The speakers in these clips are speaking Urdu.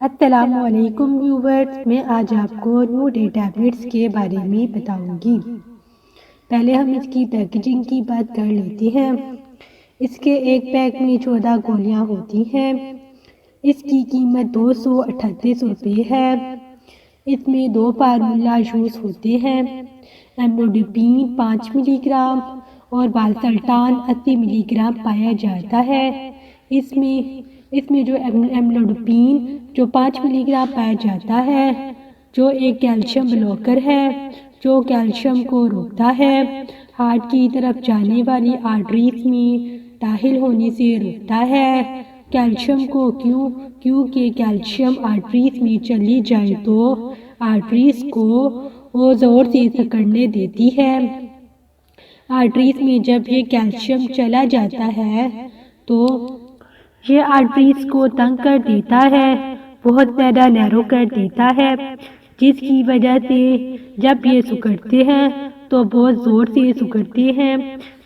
السلام علیکم ویورز، میں آج آپ کو نیو ڈے ٹیبلٹس کے بارے میں بتاؤں گی۔ پہلے ہم اس کی پیکیجنگ کی بات کر لیتے ہیں۔ اس کے ایک پیک میں 14 گولیاں ہوتی ہیں۔ اس کی قیمت 238 روپے ہے۔ اس میں 2 فارمولا یوز ہوتے ہیں، ایملوڈیپین 5 ملی گرام اور والسرٹان 80 ملی گرام پایا جاتا ہے۔ اس میں جو ایملوڈیپین جو 5 ملی گرام پایا جاتا ہے، جو ایک کیلشیم بلاکر ہے، جو کیلشیم کو روکتا ہے، ہارٹ کی طرف جانے والی آرٹریز میں داخل ہونے سے روکتا ہے۔ کیلشیم کو کیونکہ کیلشیم آرٹریز میں چلی جائے تو آرٹریز کو وہ زور سے سکڑنے دیتی ہے۔ آرٹریز میں جب یہ کیلشیم چلا جاتا ہے تو یہ آرٹریز کو تنگ کر دیتا ہے، بہت زیادہ نیرو کر دیتا ہے، جس کی وجہ سے جب یہ سکڑتے ہیں تو بہت زور سے سکڑتے ہیں،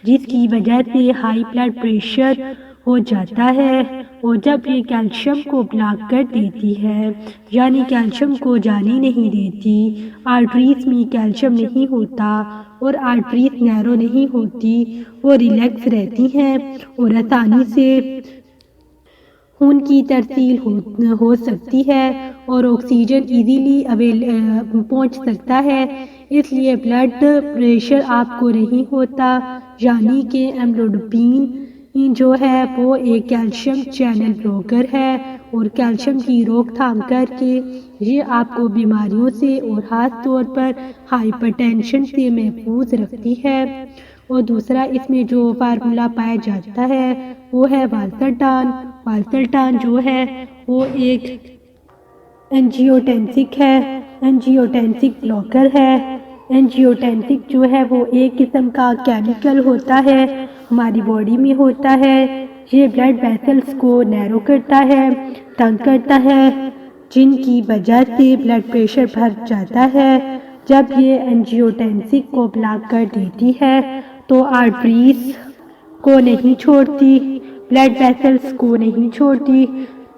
جس کی وجہ سے ہائی بلڈ پریشر ہو جاتا ہے۔ اور جب یہ کیلشیم کو بلاک کر دیتی ہے، یعنی کیلشیم کو جانے نہیں دیتی، آرٹریز میں کیلشیم نہیں ہوتا اور آرٹریز نیرو نہیں ہوتی، وہ ریلیکس رہتی ہیں اور آسانی سے خون کی ترسیل ہو سکتی ہے اور آکسیجن ایزیلی پہنچ سکتا ہے، اس لیے بلڈ پریشر آپ کو نہیں ہوتا۔ یعنی کہ ایملوڈیپین جو ہے وہ ایک کیلشیم چینل بلاکر ہے اور کیلشیم کی روک تھام کر کے یہ آپ کو بیماریوں سے اور خاص طور پر ہائپر ٹینشن سے محفوظ رکھتی ہے۔ اور دوسرا اس میں جو فارمولا پایا جاتا ہے وہ ہے والسرٹان۔ والسرٹان جو ہے وہ ایک اینجیوٹینسک ہے، اینجیوٹینسک بلاکر ہے۔ اینجیوٹینسک جو ہے وہ ایک قسم کا کیمیکل ہوتا ہے، ہماری باڈی میں ہوتا ہے۔ یہ بلڈ ویسلز کو نیرو کرتا ہے، تنگ کرتا ہے، جن کی وجہ سے بلڈ پریشر بڑھ جاتا ہے۔ جب یہ اینجیوٹینسک کو بلاک کر دیتی ہے تو آرٹریز کو نہیں چھوڑتی، بلڈ ویسلز کو نہیں چھوڑتی،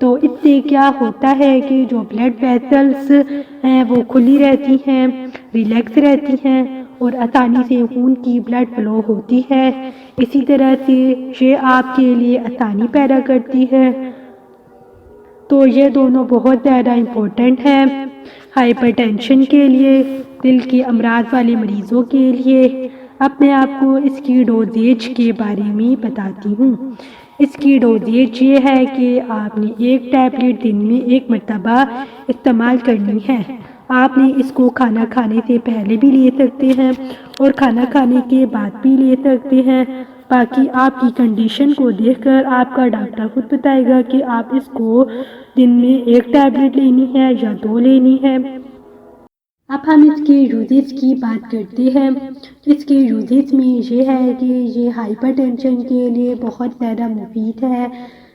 تو اس سے کیا ہوتا ہے کہ جو بلڈ ویسلز ہیں وہ کھلی رہتی ہیں، ریلیکس رہتی ہیں اور آسانی سے خون کی بلڈ فلو ہوتی ہے۔ اسی طرح سے یہ آپ کے لیے آسانی پیدا کرتی ہے۔ تو یہ دونوں بہت زیادہ امپورٹنٹ ہیں ہائپر ٹینشن کے لیے، دل کے امراض والے مریضوں کے لیے۔ اب میں آپ کو اس کی ڈوزیج کے بارے میں بتاتی ہوں۔ اس کی ڈوزیج یہ ہے کہ آپ نے ایک ٹیبلٹ دن میں 1 مرتبہ استعمال کرنی ہے۔ آپ نے اس کو کھانا کھانے سے پہلے بھی لے سکتے ہیں اور کھانا کھانے کے بعد بھی لے سکتے ہیں۔ باقی آپ کی کنڈیشن کو دیکھ کر آپ کا ڈاکٹر خود بتائے گا کہ آپ اس کو دن میں 1 ٹیبلٹ لینی ہے یا 2 لینی ہے۔ اب ہم اس کے یوزز کی بات کرتے ہیں۔ اس کے یوزز میں یہ ہے کہ یہ ہائپر ٹینشن کے لیے بہت زیادہ مفید ہے۔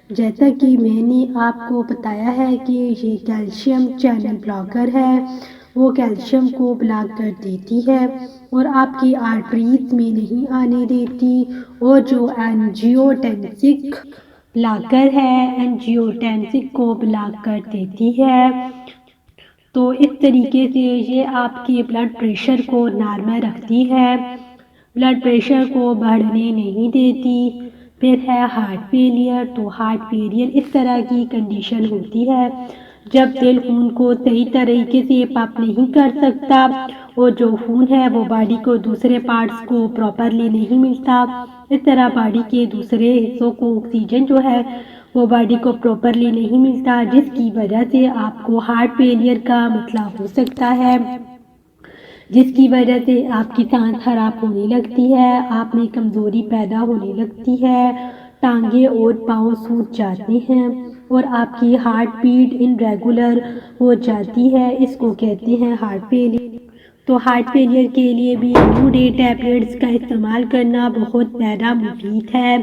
جیسا کہ میں نے آپ کو بتایا ہے کہ یہ کیلشیم چینل بلاکر ہے، وہ کیلشیم کو بلاک کر دیتی ہے اور آپ کی آرٹریز میں نہیں آنے دیتی۔ اور جو اینجیوٹینسک بلاکر ہے، اینجیوٹینسک کو بلاک کر دیتی ہے، تو اس طریقے سے یہ آپ کے بلڈ پریشر کو نارمل رکھتی ہے، بلڈ پریشر کو بڑھنے نہیں دیتی۔ پھر ہے ہارٹ فیلئر، تو ہارٹ فیلئر اس طرح کی کنڈیشن ہوتی ہے جب دل خون کو صحیح طریقے سے پمپ نہیں کر سکتا اور جو خون ہے وہ باڈی کو دوسرے پارٹس کو پراپرلی نہیں ملتا۔ اس طرح باڈی کے دوسرے حصوں کو آکسیجن جو ہے وہ باڈی کو پراپرلی نہیں ملتا، جس کی وجہ سے آپ کو ہارٹ فیلئر کا مسئلہ ہو سکتا ہے، جس کی وجہ سے آپ کی سانس خراب ہونے لگتی ہے، آپ میں کمزوری پیدا ہونے لگتی ہے، ٹانگیں اور پاؤں سوج جاتے ہیں اور آپ کی ہارٹ بیٹ انریگولر ہو جاتی ہے۔ اس کو کہتے ہیں ہارٹ فیلئر۔ تو ہارٹ فیلئر کے لیے بھی نیو ڈے ٹیبلٹس کا استعمال کرنا بہت زیادہ مفید ہے۔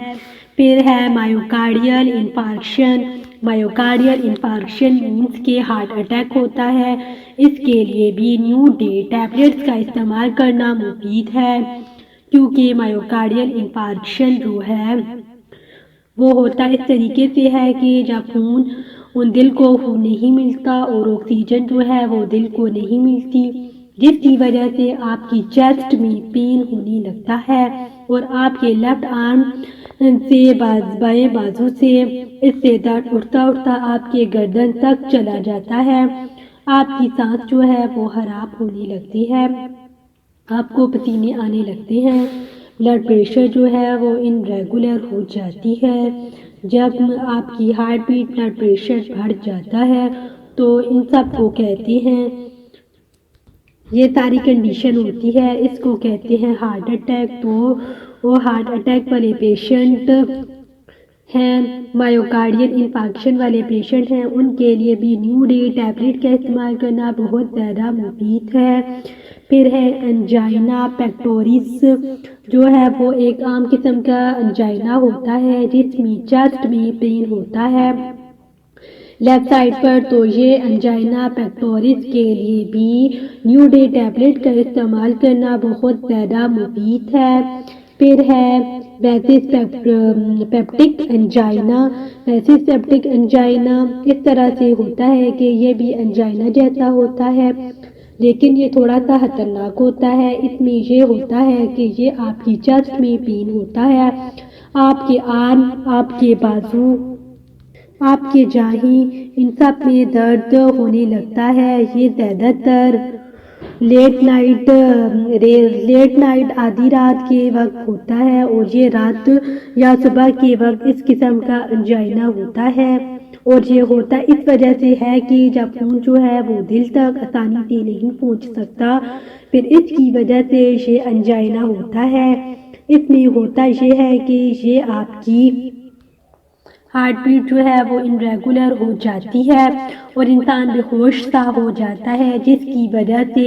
پھر ہے مائیوکارڈیل انفارکشن۔ مائیوکارڈیل انفارکشن مینس کہ ہارٹ اٹیک ہوتا ہے، اس کے لیے بھی نیو ڈے ٹیبلٹس کا استعمال کرنا مفید ہے، کیونکہ مائیوکارڈیل انفارکشن جو ہے وہ ہوتا اس طریقے سے ہے کہ جب خون ان دل کو خون نہیں ملتا اور آکسیجن جو ہے وہ دل کو نہیں ملتی، جس کی وجہ سے آپ کی چیسٹ میں پین ہونے لگتا ہے اور آپ کے لیفٹ آرم سے بائیں بازو سے اس سے درد اٹھتا اٹھتا آپ کے گردن تک چلا جاتا ہے، آپ کی سانس جو ہے وہ خراب ہونے لگتی ہے، آپ کو پسینے آنے لگتے ہیں، بلڈ پریشر جو ہے وہ ان ریگولر ہو جاتی ہے۔ جب آپ کی ہارٹ بیٹ بلڈ پریشر بڑھ جاتا ہے تو ان سب کو کہتے ہیں، یہ ساری کنڈیشن ہوتی ہے، اس کو کہتے ہیں ہارٹ اٹیک۔ تو وہ ہارٹ اٹیک والے پیشنٹ ہیں، مایوکارڈین انفارکشن والے پیشنٹ ہیں، ان کے لیے بھی نیو ڈے ٹیبلٹ کا استعمال کرنا بہت زیادہ مفید ہے۔ پھر ہے انجائنا پیکٹورس، جو ہے وہ ایک عام قسم کا انجائنا ہوتا ہے جس میں چیسٹ میں پین ہوتا ہے لیفٹ سائڈ پر، تو یہ انجائنا پیکٹورس کے لیے بھی نیو ڈے ٹیبلٹ کا استعمال کرنا بہت زیادہ مفید ہے۔ پھر ہے basis peptic angina. Basis peptic angina اس طرح سے ہوتا ہے کہ یہ بھی انجائنا جیسا ہوتا ہے لیکن یہ تھوڑا سا خطرناک ہوتا ہے۔ اس میں یہ ہوتا ہے کہ یہ آپ کی چیسٹ میں پین ہوتا ہے، آپ کے آرم، آپ کے بازو، آپ کے جاہیں، ان سب میں درد ہونے لگتا ہے۔ یہ زیادہ تر لیٹ نائٹ آدھی رات کے وقت ہوتا ہے اور یہ رات یا صبح کے وقت اس قسم کا انجائنا ہوتا ہے، اور یہ ہوتا اس وجہ سے ہے کہ جب خون جو ہے وہ دل تک آسانی سے نہیں پہنچ سکتا، پھر اس کی وجہ سے یہ انجائنا ہوتا ہے۔ اس میں ہوتا یہ ہے کہ یہ آپ کی ہارٹ بیٹ جو ہے وہ انریگولر ہو جاتی ہے اور انسان بے ہوش سا ہو جاتا ہے، جس کی وجہ سے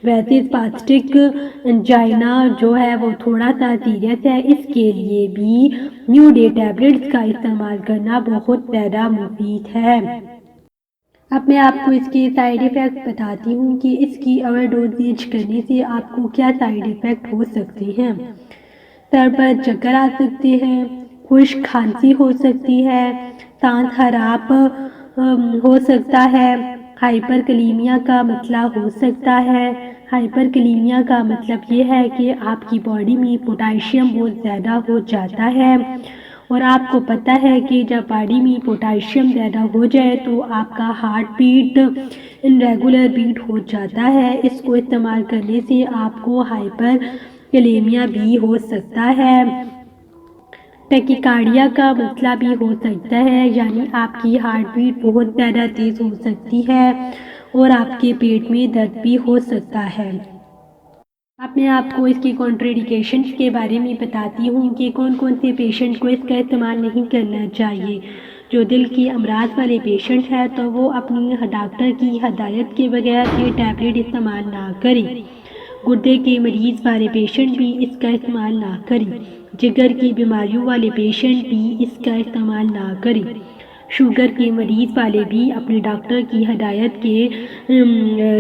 ویسس پیپٹک انجائنا جو ہے وہ تھوڑا سا سیریس ہے۔ اس کے لیے بھی نیو ڈے ٹیبلٹس کا استعمال کرنا بہت زیادہ مفید ہے۔ اب میں آپ کو اس کے سائیڈ ایفیکٹ بتاتی ہوں کہ اس کی اوور ڈوزیج کرنے سے آپ کو کیا سائیڈ ایفیکٹ ہو سکتے ہیں۔ سر پر چکر آ سکتے ہیں، خشک کھانسی ہو سکتی ہے، سانس خراب ہو سکتا ہے، ہائپر کلیمیا کا مسئلہ ہو سکتا ہے۔ ہائپر کلیمیا کا مطلب یہ ہے کہ آپ کی باڈی میں پوٹاشیم بہت زیادہ ہو جاتا ہے، اور آپ کو پتہ ہے کہ جب باڈی میں پوٹاشیم زیادہ ہو جائے تو آپ کا ہارٹ بیٹ انریگولر بیٹ ہو جاتا ہے۔ اس کو استعمال کرنے سے آپ کو ہائپر کلیمیا بھی ہو سکتا ہے۔ ٹیکیکارڈیا کا مسئلہ بھی ہو سکتا ہے، یعنی آپ کی ہارٹ بیٹ بہت زیادہ تیز ہو سکتی ہے اور آپ کے پیٹ میں درد بھی ہو سکتا ہے۔ اب میں آپ کو اس کی کنٹراڈیکیشنز کے بارے میں بتاتی ہوں کہ کون کون سے پیشنٹ کو اس کا استعمال نہیں کرنا چاہیے۔ جو دل کی امراض والے پیشنٹ ہیں تو وہ اپنی ڈاکٹر کی ہدایت کے بغیر یہ ٹیبلٹ استعمال نہ کریں۔ گردے کے مریض والے پیشنٹ بھی اس کا استعمال نہ کریں۔ جگر کی بیماریوں والے پیشنٹ بھی اس کا استعمال نہ کریں۔ شوگر کے مریض والے بھی اپنے ڈاکٹر کی ہدایت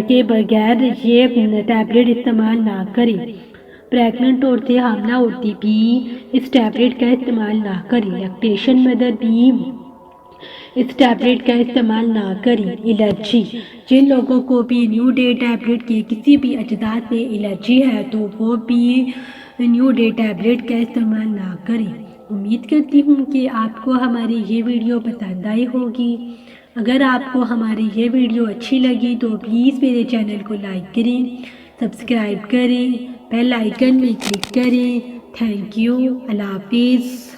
کے بغیر یہ ٹیبلٹ استعمال نہ کریں۔ پریگننٹ عورتیں، حاملہ عورتیں بھی اس ٹیبلٹ کا استعمال نہ کریں۔ لیکٹیشن مدر بھی اس ٹیبلٹ کا استعمال نہ کریں۔ الرجی، جن لوگوں کو بھی نیو ڈے ٹیبلٹ کے کسی بھی اجزاء سے الرجی ہے تو وہ بھی نیو ڈے ٹیبلٹ کا استعمال نہ کریں۔ امید کرتی ہوں کہ آپ کو ہماری یہ ویڈیو پسند آئی ہوگی۔ اگر آپ کو ہماری یہ ویڈیو اچھی لگی تو پلیز میرے چینل کو لائک کریں، سبسکرائب کریں، بیل آئیکن میں کلک کریں۔ تھینک یو، اللہ حافظ۔